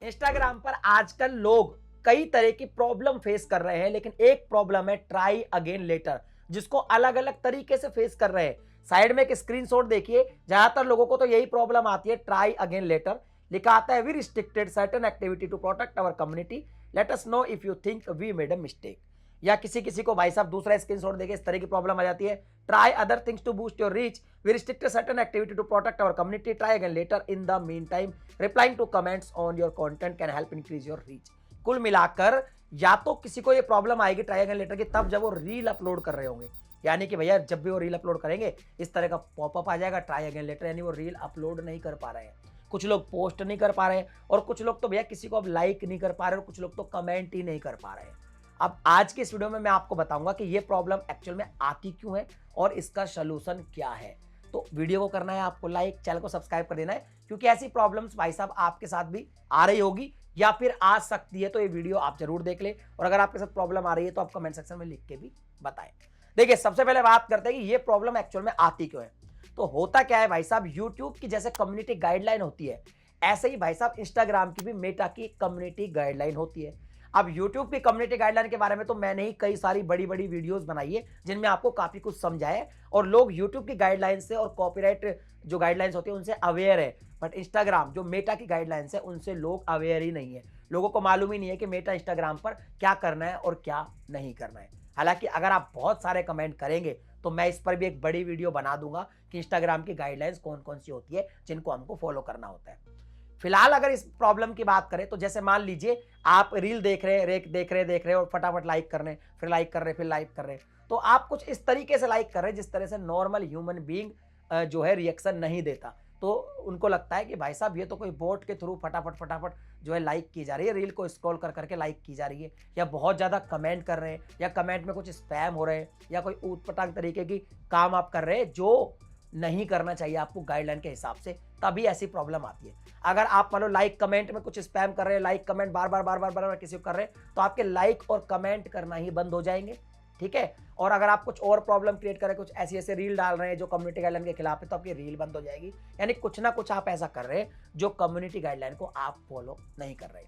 Instagram पर आजकल लोग कई तरह की प्रॉब्लम फेस कर रहे हैं, लेकिन एक प्रॉब्लम है ट्राई अगेन लेटर, जिसको अलग अलग तरीके से फेस कर रहे हैं। साइड में एक स्क्रीनशॉट देखिए, ज्यादातर लोगों को तो यही प्रॉब्लम आती है, ट्राई अगेन लेटर। लिखा आता है we restricted certain activity to protect our community, let us know if you think we made a mistake. या किसी किसी को भाई साहब दूसरा स्क्रीनशॉट देके इस तरह की प्रॉब्लम आ जाती है, try other things to boost your reach, we restricted certain activity to protect our community, try again later, in the meantime replying to comments on your content can help increase your reach. कुल मिलाकर या तो किसी को ये problem आएगी try again letter की तब जब वो रील अपलोड कर रहे होंगे, यानी कि भैया जब भी वो रील अपलोड करेंगे इस तरह का पॉपअप आ जाएगा ट्राई अगेन लेटर, यानी वो रील अपलोड नहीं कर पा रहे हैं। कुछ लोग पोस्ट नहीं कर पा रहे हैं और कुछ लोग तो भैया किसी को अब लाइक नहीं कर पा रहे और कुछ लोग तो कमेंट ही नहीं कर पा रहे हैं। अब आज के इस वीडियो में मैं आपको बताऊंगा कि ये प्रॉब्लम एक्चुअल में आती क्यों है और इसका सलूशन क्या है। तो वीडियो को करना है आपको लाइक, चैनल को सब्सक्राइब कर देना है, क्योंकि ऐसी प्रॉब्लम्स भाई साहब आपके साथ भी आ रही होगी या फिर आ सकती है। तो ये वीडियो आप जरूर देख ले और अगर आपके साथ प्रॉब्लम आ रही है तो आप कमेंट सेक्शन में लिख के भी बताएं। देखिए, सबसे पहले बात करते हैं कि ये प्रॉब्लम एक्चुअल में आती क्यों है। तो होता क्या है भाई साहब, यूट्यूब की जैसे कम्युनिटी गाइडलाइन होती है, ऐसे ही भाई साहब इंस्टाग्राम की भी मेटा की कम्युनिटी गाइडलाइन होती है। अब YouTube की कम्युनिटी गाइडलाइन के बारे में तो मैंने ही कई सारी बड़ी बड़ी वीडियोस बनाई है जिनमें आपको काफी कुछ समझाया है और लोग YouTube की गाइडलाइन से और कॉपीराइट जो गाइडलाइंस होती है उनसे अवेयर है। बट इंस्टाग्राम जो मेटा की गाइडलाइंस है उनसे लोग अवेयर ही नहीं है। लोगों को मालूम ही नहीं है कि मेटा इंस्टाग्राम पर क्या करना है और क्या नहीं करना है। हालांकि अगर आप बहुत सारे कमेंट करेंगे तो मैं इस पर भी एक बड़ी वीडियो बना दूंगा कि इंस्टाग्राम की गाइडलाइंस कौन कौन सी होती है जिनको हमको फॉलो करना होता है। फिलहाल अगर इस प्रॉब्लम की बात करें तो जैसे मान लीजिए आप रील देख रहे और फटाफट लाइक कर रहे हैं, फिर लाइक कर रहे हैं, फिर लाइक कर रहे हैं, तो आप कुछ इस तरीके से लाइक कर रहे हैं जिस तरह से नॉर्मल ह्यूमन बीइंग जो है रिएक्शन नहीं देता। तो उनको लगता है कि भाई साहब ये तो कोई बोट के थ्रू फटाफट जो है लाइक की जा रही है, रील को स्क्रॉल कर करके लाइक की जा रही है, या बहुत ज़्यादा कमेंट कर रहे हैं, या कमेंट में कुछ स्पैम हो रहे हैं, या कोई ऊटपटांग तरीके की काम आप कर रहे हैं जो नहीं करना चाहिए आपको गाइडलाइन के हिसाब से, तभी ऐसी प्रॉब्लम आती है। अगर आप मान लो लाइक कमेंट में कुछ स्पैम कर रहे हैं, लाइक कमेंट बार बार किसी को कर रहे हैं, तो आपके लाइक और कमेंट करना ही बंद हो जाएंगे, ठीक है। और अगर आप कुछ और प्रॉब्लम क्रिएट करें, कुछ ऐसी ऐसे रील डाल रहे हैं जो कम्युनिटी गाइडलाइन के खिलाफ है, तो आपकी रील बंद हो जाएगी। यानी कुछ ना कुछ आप ऐसा कर रहे हैं जो कम्युनिटी गाइडलाइन को आप फॉलो नहीं कर रहे।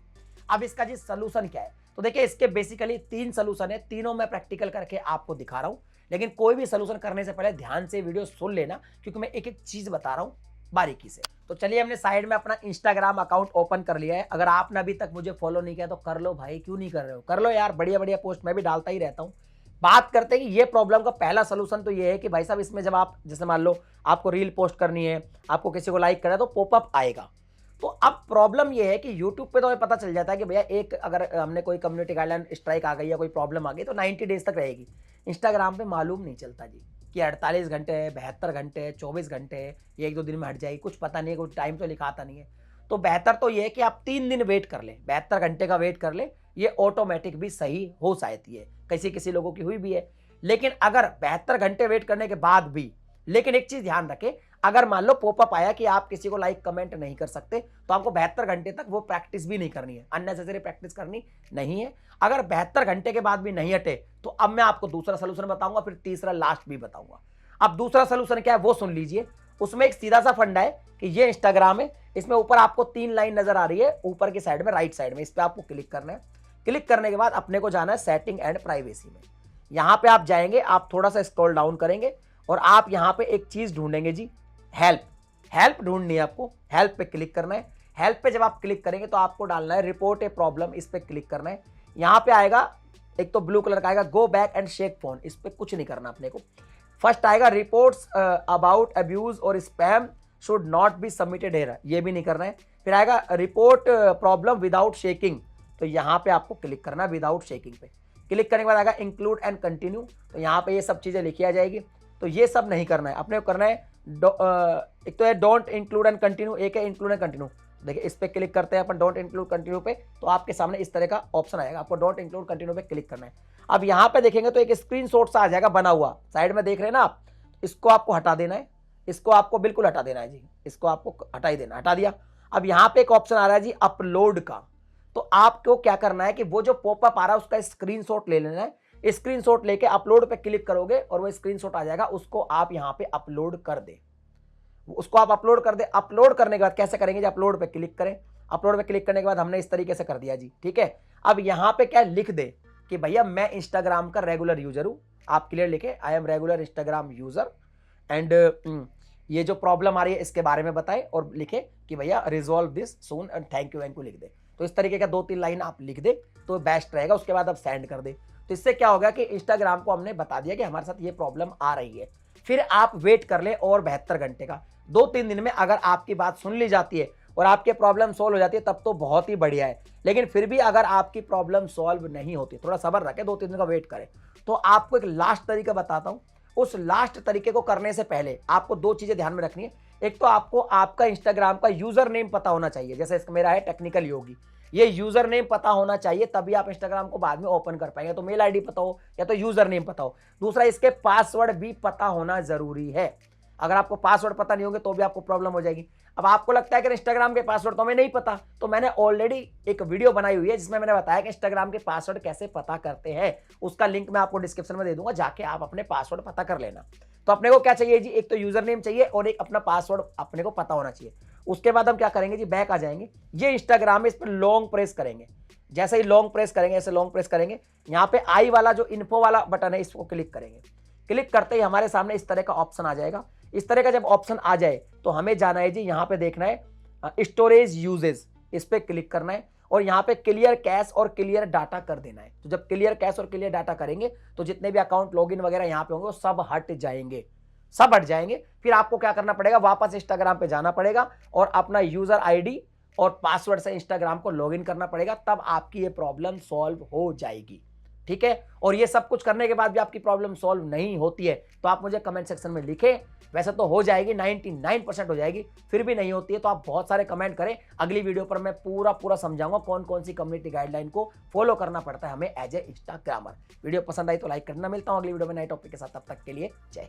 अब इसका जी सलूशन क्या है, तो देखिए इसके बेसिकली 3 सलूशन है, तीनों मैं प्रैक्टिकल करके आपको दिखा रहा हूं। लेकिन कोई भी सलूशन करने से पहले ध्यान से वीडियो सुन लेना, क्योंकि मैं एक एक चीज बता रहा हूं बारीकी से। तो चलिए, हमने साइड में अपना इंस्टाग्राम अकाउंट ओपन कर लिया है। अगर आपने अभी तक मुझे फॉलो नहीं किया तो कर लो भाई, क्यों नहीं कर रहे हो, कर लो यार, बढ़िया बढ़िया पोस्ट मैं भी डालता ही रहता हूं। बात करते हैं कि ये प्रॉब्लम का पहला सोल्यूशन तो ये है कि भाई साहब इसमें जब आप जैसे मान लो आपको रील पोस्ट करनी है, आपको किसी को लाइक करना है, तो पॉपअप आएगा। तो अब प्रॉब्लम ये है कि YouTube पे तो हमें पता चल जाता है कि भैया एक अगर हमने कोई कम्युनिटी गाइडलाइन स्ट्राइक आ गई या कोई प्रॉब्लम आ गई तो 90 डेज तक रहेगी। इंस्टाग्राम पे मालूम नहीं चलता जी कि 48 घंटे है, 72 घंटे है, 24 घंटे है, ये 1-2 दिन में हट जाएगी, कुछ पता नहीं है, कोई टाइम तो लिखाता नहीं है। तो बेहतर तो ये है कि आप 3 दिन वेट कर ले, 72 घंटे का वेट कर ले, ये ऑटोमेटिक भी सही हो सकती है, किसी किसी लोगों की हुई भी है। लेकिन अगर 72 घंटे वेट करने के बाद भी, लेकिन एक चीज ध्यान रखें, अगर मान लो पॉपअप आया कि आप किसी को लाइक कमेंट नहीं कर सकते, तो आपको 72 घंटे तक वो प्रैक्टिस भी नहीं करनी है, अननेसेसरी प्रैक्टिस करनी नहीं है। अगर 72 घंटे के बाद भी नहीं हटे तो अब मैं आपको दूसरा सोल्यूशन बताऊंगा, फिर तीसरा लास्ट भी बताऊंगा। अब दूसरा सोल्यूशन क्या है वो सुन लीजिए। उसमें एक सीधा सा फंडा है कि ये इंस्टाग्राम है, इसमें ऊपर आपको 3 लाइन नजर आ रही है, ऊपर की साइड में राइट साइड में, इस पर आपको क्लिक करना है। क्लिक करने के बाद अपने को जाना है सेटिंग एंड प्राइवेसी में। यहां पे आप जाएंगे, आप थोड़ा सा स्क्रॉल डाउन करेंगे और आप यहां पे एक चीज ढूंढेंगे जी, हेल्प ढूंढनी है आपको। हेल्प पे क्लिक करना है। हेल्प पे जब आप क्लिक करेंगे तो आपको डालना है रिपोर्ट ए प्रॉब्लम, इस पे क्लिक करना है। यहां पे आएगा एक तो ब्लू कलर का आएगा go back and shake phone, इस पे कुछ नहीं करना अपने को। फर्स्ट आएगा रिपोर्ट्स अबाउट अब्यूज और spam should not be submitted here, ये भी नहीं करना है। फिर आएगा रिपोर्ट प्रॉब्लम विदाउट शेकिंग, तो यहां पे आपको क्लिक करना है विदाउट शेकिंग पे। क्लिक करने के बाद आएगा इंक्लूड एंड कंटिन्यू, तो यहाँ पे ये सब चीजें लिखी आ जाएगी। तो ये सब नहीं करना है, अपने को करना है एक तो है डोंट इंक्लूड एंड कंटिन्यू, एक है इंक्लूड एंड कंटिन्यू। देखिए इस पे क्लिक करते हैं अपन डोंट इंक्लूड कंटिन्यू पे, तो आपके सामने इस तरह का ऑप्शन आएगा, आपको डोंट इंक्लूड कंटिन्यू पे क्लिक करना है। अब यहाँ पे देखेंगे तो एक स्क्रीनशॉट सा आ जाएगा बना हुआ, साइड में देख रहे हैं ना आप, इसको आपको हटा देना है, इसको आपको बिल्कुल हटा देना है जी, इसको आपको हटा ही देना, हटा दिया। अब यहाँ पे एक ऑप्शन आ रहा है जी अपलोड का, तो आपको क्या करना है कि वो जो पॉपअप आ रहा है उसका स्क्रीनशॉट ले लेना है। स्क्रीनशॉट लेके अपलोड पे क्लिक करोगे और वो स्क्रीनशॉट आ जाएगा, उसको आप यहां पे अपलोड कर दे। उसको आप अपलोड कर दे। अपलोड करने के बाद कैसे करेंगे जी, अपलोड पे क्लिक करें। अपलोड पे क्लिक करने के बाद हमने इस तरीके से कर दिया जी, ठीक है। अब यहां पे क्या लिख दे कि भैया मैं इंस्टाग्राम का रेगुलर यूजर हूं, आप क्लियर लिखे I am regular Instagram user and ये जो प्रॉब्लम आ रही है इसके बारे में बताएं, और लिखे कि भैया resolve this soon and thank you लिख दे। तो इस तरीके का 2-3 लाइन आप लिख दे तो बेस्ट रहेगा। उसके बाद आप सेंड कर दे। तो इससे क्या होगा कि इंस्टाग्राम को हमने बता दिया कि हमारे साथ ये प्रॉब्लम आ रही है। फिर आप वेट कर ले और 72 घंटे का। 2-3 दिन में अगर आपकी बात सुन ली जाती है और आपके प्रॉब्लम सॉल्व हो जाती है तब तो बहुत ही बढ़िया है। लेकिन फिर भी अगर आपकी प्रॉब्लम सॉल्व नहीं होती, थोड़ा सब्र रखें, 2-3 दिन का वेट करें। तो आपको एक लास्ट तरीका बताता हूं। उस लास्ट तरीके को करने से पहले आपको 2 चीजें ध्यान में रखनी है। एक तो आपको आपका इंस्टाग्राम का यूजर नेम पता होना चाहिए, जैसे इसका मेरा है टेक्निकल योगी, ये यूजर नेम पता होना चाहिए, तभी आप इंस्टाग्राम को बाद में ओपन कर पाएंगे। तो मेल आईडी पता हो या तो यूजर नेम पता हो। दूसरा, इसके पासवर्ड भी पता होना जरूरी है। अगर आपको पासवर्ड पता नहीं होंगे तो भी आपको प्रॉब्लम हो जाएगी। अब आपको लगता है कि इंस्टाग्राम के पासवर्ड तो हमें नहीं पता, तो मैंने ऑलरेडी एक वीडियो बनाई हुई है जिसमें मैंने बताया कि इंस्टाग्राम के पासवर्ड कैसे पता करते हैं। उसका लिंक मैं आपको डिस्क्रिप्शन में दे दूंगा, जाके आप अपने पासवर्ड पता कर लेना। तो अपने को क्या चाहिए जी, एक तो यूजर नेम चाहिए और एक अपना पासवर्ड अपने को पता होना चाहिए। उसके बाद हम क्या करेंगे जी, बैक आ जाएंगे। ये इंस्टाग्राम है, इस पर लॉन्ग प्रेस करेंगे। जैसे ही लॉन्ग प्रेस करेंगे, ऐसे लॉन्ग प्रेस करेंगे, यहाँ पे आई वाला जो इन्फो वाला बटन है इसको क्लिक करेंगे। क्लिक करते ही हमारे सामने इस तरह का ऑप्शन आ जाएगा। इस तरह का जब ऑप्शन आ जाए तो हमें जाना है जी, यहाँ पे देखना है स्टोरेज यूजेज, इस पे क्लिक करना है और यहाँ पे क्लियर कैश और क्लियर डाटा कर देना है। तो जब क्लियर कैश और क्लियर डाटा करेंगे तो जितने भी अकाउंट लॉगिन वगैरह यहाँ पे होंगे वो सब हट जाएंगे, सब हट जाएंगे। फिर आपको क्या करना पड़ेगा, वापस इंस्टाग्राम पे जाना पड़ेगा और अपना यूजर आईडी और पासवर्ड से इंस्टाग्राम को लॉगिन करना पड़ेगा, तब आपकी ये प्रॉब्लम सॉल्व हो जाएगी, ठीक है। और ये सब कुछ करने के बाद भी आपकी प्रॉब्लम सॉल्व नहीं होती है तो आप मुझे कमेंट सेक्शन में लिखें। वैसे तो हो जाएगी, 99% हो जाएगी, फिर भी नहीं होती है तो आप बहुत सारे कमेंट करें। अगली वीडियो पर मैं पूरा समझाऊंगा कौन कौन सी कम्युनिटी गाइडलाइन को फॉलो करना पड़ता है हमें एज ए इंस्टाग्रामर। वीडियो पसंद आई तो लाइक करना। मिलता हूं अगली वीडियो में नए टॉपिक के साथ, तब तक के लिए जय हिंद।